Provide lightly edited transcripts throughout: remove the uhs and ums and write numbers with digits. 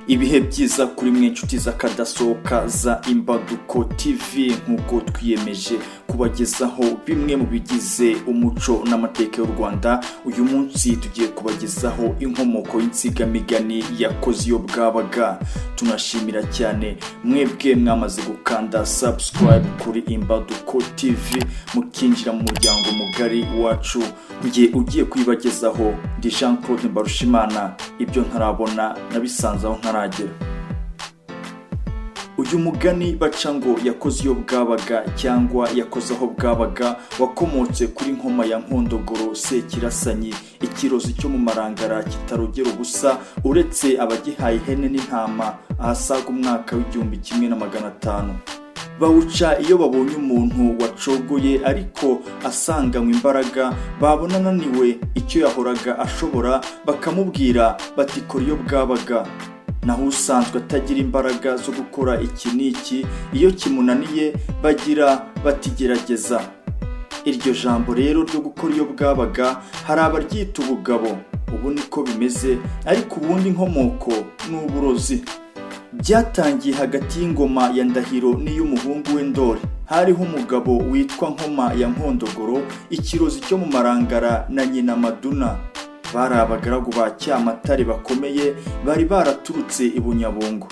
Ibihe byiza kuri mwe inshuti z'akadasohoka za Imbaduko TV, nk'uko twiyemeje kubagezaho bimwe mu bigize umuco n'amateka y'u Rwanda. Uyu munsi tugiye kubagezaho inkomoko y'insigamigani yakoze iyo bwabaga. Tunashimira cyane mwebwe mwamaze gukanda subscribe kuri Imbaduko TV, mukinjira mu muryango mugari wacu. Ngiye ugiye kwibagezaho ndi Jean Claude Mbarushimana, ibyo ntarabona nabisanze aho ntaragera. Uyu mugani baca ngo yakoze iyo bwabaga cyangwa yakoze aho bwabaga wakomotse kuri Nkoma ya Nkondogoro Sekirasanyi, ikirozi cyo mu marangara kitarogera ubusa uretse abagihaye ihene n'intama ahasaga umwaka w'1500. Bawuca iyo babonye umuntu wacogoye ariko asanganywe imbaraga, babona ananiwe icyo yahoraga ashobora bakamubwira bati kora iyo bwabaga. Naho usanzwe atagira imbaraga zo gukora iki n'iki, iyo kimunaniye bagira batigerageza. Iryo jambo rero ryo gukora iyo bwabaga hari abaryita ubugabo, ubu niko bimeze, ariko ubundi inkomoko n'uburozi. Byatangiye hagati y'ingoma ya Ndahiro n'iy'umuhungu we Ndoli. Hariho umugabo witwa Nkoma ya Nkondogoro, ikirozi cyo mu marangara, na nyina Maduna. Bari abagaragu ba Cyamatare bakomeye, bari baraturutse i Bunyabungo.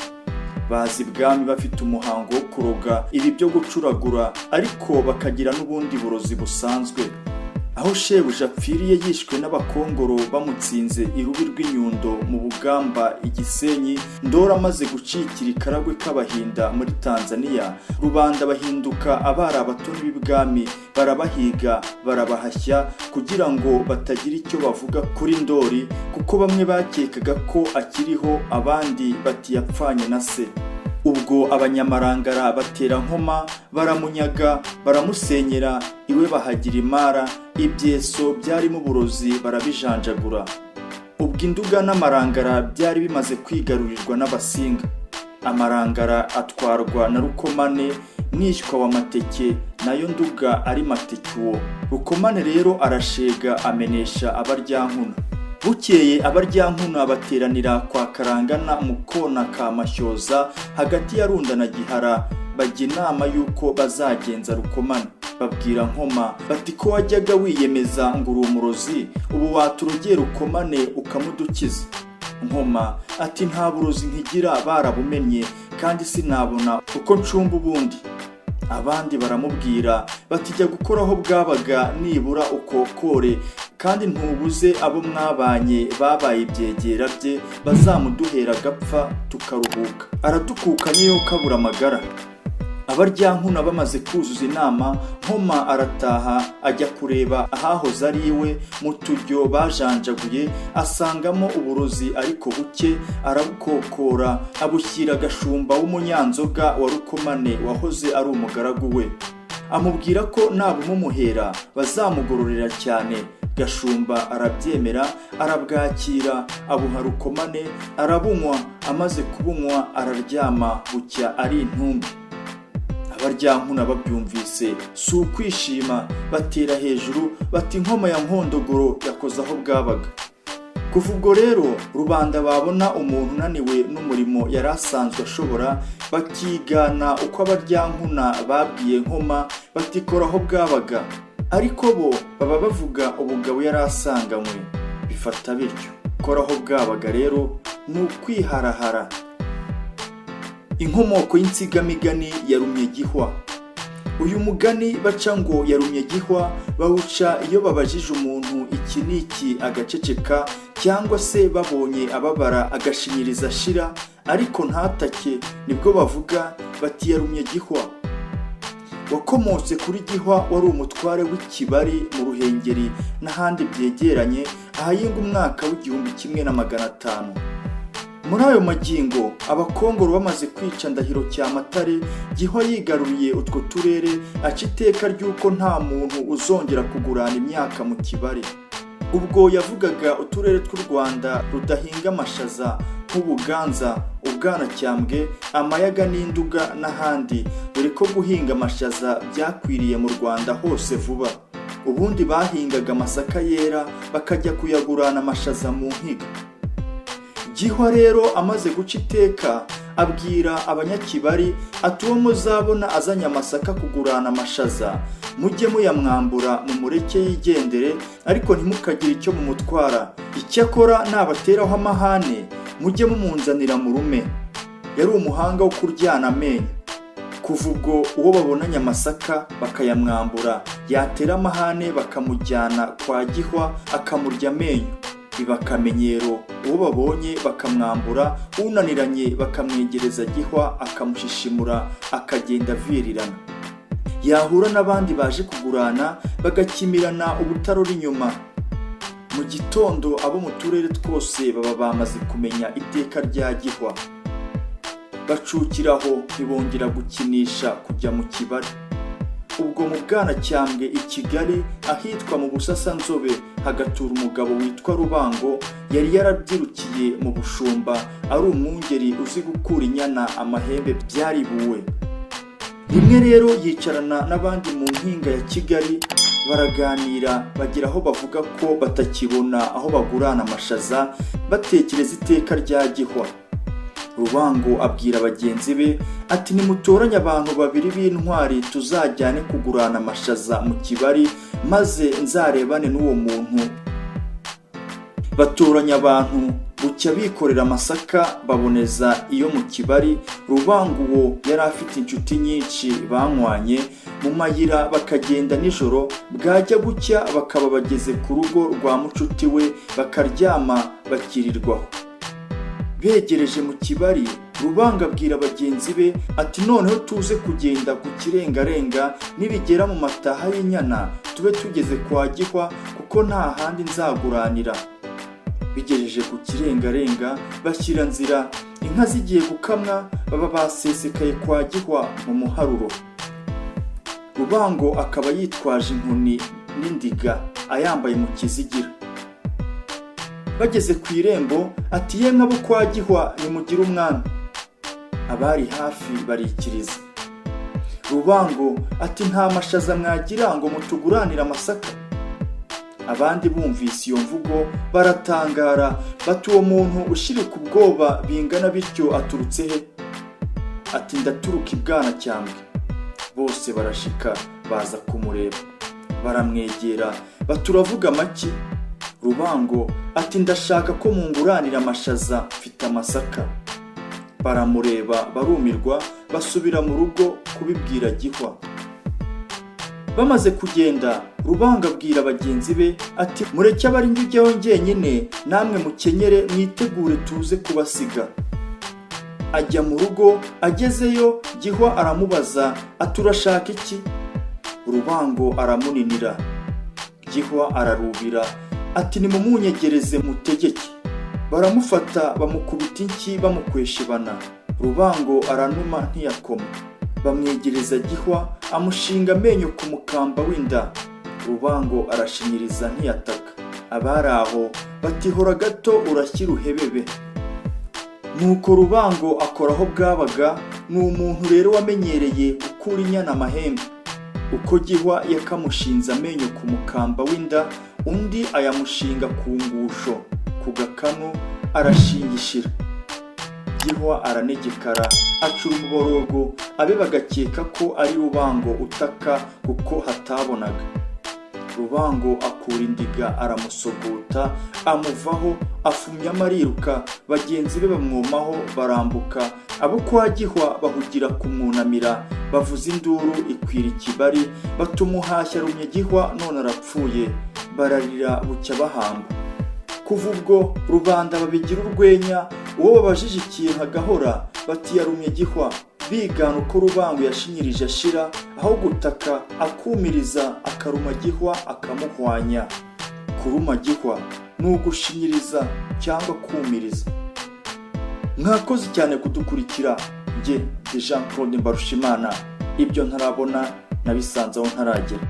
Bazi ibwami bafite umuhango wo kuroga ibi byo gucuragura, ariko bakagira n'ubundi burozi busanzwe. Aho shebuja apfiriye yishwe n'abakongoro bamutsinze irubi rw'inyundo mu Bugamba i Gisenyi, Ndora amaze gucikira ikaragwe k'abahinda muri Tanzania, rubanda bahinduka abari abatoni b'ibwami, barabahiga barabahashya kugira ngo batagira icyo bavuga kuri Ndori, kuko bamwe bakekaga ko akiriho, abandi bati yapfanye na se. Ubwo abanyamarangara batera Nkoma, baramunyaga baramusenyera, iwe bahagira imara, ibyeso byarimo uburozi barabijanjagura. Ubwo Induga n'amarangara byari bimaze kwigarurirwa n'Abasinga. Amarangara atwarwa na Rukomane mwishywa wa Mateke, nayo Nduga ari Mateke uwo. Rukomane rero arashega amenesha Abaryankuna. Bukeye Abaryankuna bateranira kwa Karangana mu kona ka Mashyoza hagati ya Runda na Gihara, bajya inama yuko bazagenza Rukomane. Babwira Nkoma bati ko wajyaga wiyemeza ngo uri umurozi, ubu waturogera Rukomane ukamudukiza. Nkoma ati nta burozi nkigira, barabumenye kandi sinabona uko ncumba ubundi. Abandi baramubwira bati jya gukoraho bwabaga nibura ukokore, kandi ntubuze abo mwabanye babaye ibyegera bye bazamuduhera agapfa tukaruhuka. Aradukukanye yo kabura amagara. Abaryankuna bamaze kuzuza inama, Nkoma arataha ajya kureba ahahoze ari iwe mu turyo bajanjaguye, asangamo uburozi ariko buke, arabukokora abushyira Gashumba w'umunyanzoga wa Rukomane wahoze ari umugaragu we. Amubwira ko nabumumuhera bazamugororera cyane. Gashumba arabyemera, arabwakira, abuha Rukomane, arabunywa. Amaze kubunywa araryama, bucya ari intumbi. Abaryankuna babyumvise si ukwishima, batera hejuru bati Nkoma ya Nkondogoro yakoze aho bwabaga. Kuva ubwo rero rubanda babona umuntu unaniwe n'umurimo yari asanzwe ashobora, bakigana uko Abaryankuna babwiye Nkoma bati kora aho bwabaga, ariko bo baba bavuga ubugabo yari asanganywe. Bifata bityo. Kora aho bwabaga rero ni ukwiharahara. Inkomoko y'insigamigani ya Rumyegihwa. Uyu mugani baca ngo ya Rumyegihwa bawuca iyo babajije umuntu iki n'iki agaceceka, cyangwa se babonye ababara agashinyiriza ashira ariko ntatake, nibwo bavuga bati ya Rumyegihwa. Wakomotse kuri Gihwa, wari umutware w'Ikibari mu Ruhengeri n'ahandi byegeranye, ahayinga umwaka w'1500. Muri ayo magingo abakongoro bamaze kwica Ndahiro Cyamatare, Gihwa yigaruriye utwo turere, aca iteka ry'uko nta muntu uzongera kugurana imyaka mu Kibari. Ubwo yavugaga uturere tw'u Rwanda rudahinga amashaza nk'Ubuganza, Bwanacyambwe, Amayaga n'Induga n'ahandi, dore ko guhinga amashaza byakwiriye mu Rwanda hose vuba. Ubundi bahingaga amasaka yera bakajya kuyagurana amashaza mu nkiga. Gihwa rero amaze guca iteka abwira Abanyakibari ati uwo muzabona azanye amasaka kugurana amashaza mujye muyamwambura mu mureke yigendere, ariko ntimukagire icyo mumutwara. Icyakora nabateraho amahane mujye mumunzanira mu rume. Yari umuhanga wo kuryana amenyo. Kuva ubwo uwo babonanye amasaka bakayamwambura, yatera amahane bakamujyana kwa Gihwa akamurya amenyo. Biba akamenyero, uwo babonye bakamwambura, unaniranye bakamwegereza Gihwa akamushishimura akagenda avirirana. Yahura n'abandi baje kugurana bagakimirana ubutarora inyuma. Mu gitondo abo mu turere twose baba bamaze kumenya iteka rya Gihwa. Bacukiraho ntibongera gukinisha kujya mu Kibari. Ubwo mu Bwanacyambwe i Kigali ahitwa mu Busasanzobe hagatura umugabo witwa Rubango, yari yarabyirukiye mu bushumba, ari umwungeri uzi gukura inyana amahembe byaribuwe. Rimwe rero yicarana n'abandi mu mpinga ya Kigali baraganira, bagera aho bavuga ko batakibona aho bagurana amashaza, batekereza iteka rya Gihwa. Rubango abwira bagenzi be ati nimutoranye abantu babiri b'intwari tuzajyane kugurana amashaza mu Kibari, maze nzarebane n'uwo muntu. Batoranya abantu, bucya bikorera amasaka baboneza iyo mu Kibari. Rubango uwo yari afite inshuti nyinshi banywanye mu mayira, bakagenda nijoro, bwajya gucya bakaba bageze ku rugo rwa mucuti we bakaryama bakirirwaho. Begereje mu Kibari, Rubango abwira bagenzi be ati noneho tuze kugenda ku kirengarenga, nibigera mu mataha y'inyana tube tugeze kwa Gihwa, kuko nta handi nzaguranira. Bigejeje ku kirengarenga bashyira nzira, inka zigiye gukamwa baba basesekaye kwa Gihwa mu muharuro. Rubango akaba yitwaje inkoni n'indiga ayambaye mu kizigira. Bageze ku irembo ati yemwe abo kwa Gihwa nimugire umwami. Abari hafi barikiriza. Rubango ati nta mashaza mwagira ngo mutuguranire amasaka. Abandi bumvise iyo mvugo baratangara, bati uwo muntu ushirika ubwoba bingana bityo aturutse he? Ati ndaturuka i Bwanacyambwe. Bose barashika baza kumureba, baramwegera baturavuga make. Rubango ati ndashaka ko munguranira amashaza, mfite amasaka. Baramureba barumirwa, basubira mu rugo kubibwira Gihwa. Bamaze kugenda, Rubango abwira bagenzi be ati mureke abari njyewe njyenyine, namwe mukenyere mwitegure tuze kubasiga. Ajya mu rugo, agezeyo Gihwa aramubaza ati urashaka iki? Rubango aramuninira. Gihwa ararubira ati nimumunyegereze mutegeke. Baramufata bamukubita inki bamukweshibana. Rubango aranuma ntiyakoma. Bamwegereza Gihwa amushinga amenyo ku mukamba w'inda. Rubango arashinyiriza ntiyataka. Abari aho batihora gato urashyira uhebebe. Nuko Rubango akoraho bwabaga, ni umuntu rero wamenyereye gukura inyana amahembe. Uko Gihwa yakamushinze amenyo ku mukamba w'inda, undi ayamushinga ku ngusho, ku gakanu arashingishira. Gihwa aranegekara acura umuborogo, abe bagakeka ko ari Rubango utaka kuko hatabonaga. Rubango akura indiga aramusogota, amuvaho afumya amariruka. Bagenzi be bamwomaho barambuka, abo kwa Gihwa bahugira kumwunamira, bavuza induru ikwira Ikibari, batumuhashya rumye Gihwa none arapfuye. Bararira bucya bahamba. Kuva ubwo rubanda babigira urwenya, uwo babajije hagahora bati yarumye Gihwa. Bigana uko Rubango yashinyirije ashira, aho gutaka akumiriza akaruma Gihwa akamuhwanya. Kuruma Gihwa ni ugushinyiriza cyangwa kumiriza. Mwakoze cyane kudukurikira. Njye Jean Claude Mbarushimana, ibyo ntarabona nabisanze aho ntaragera.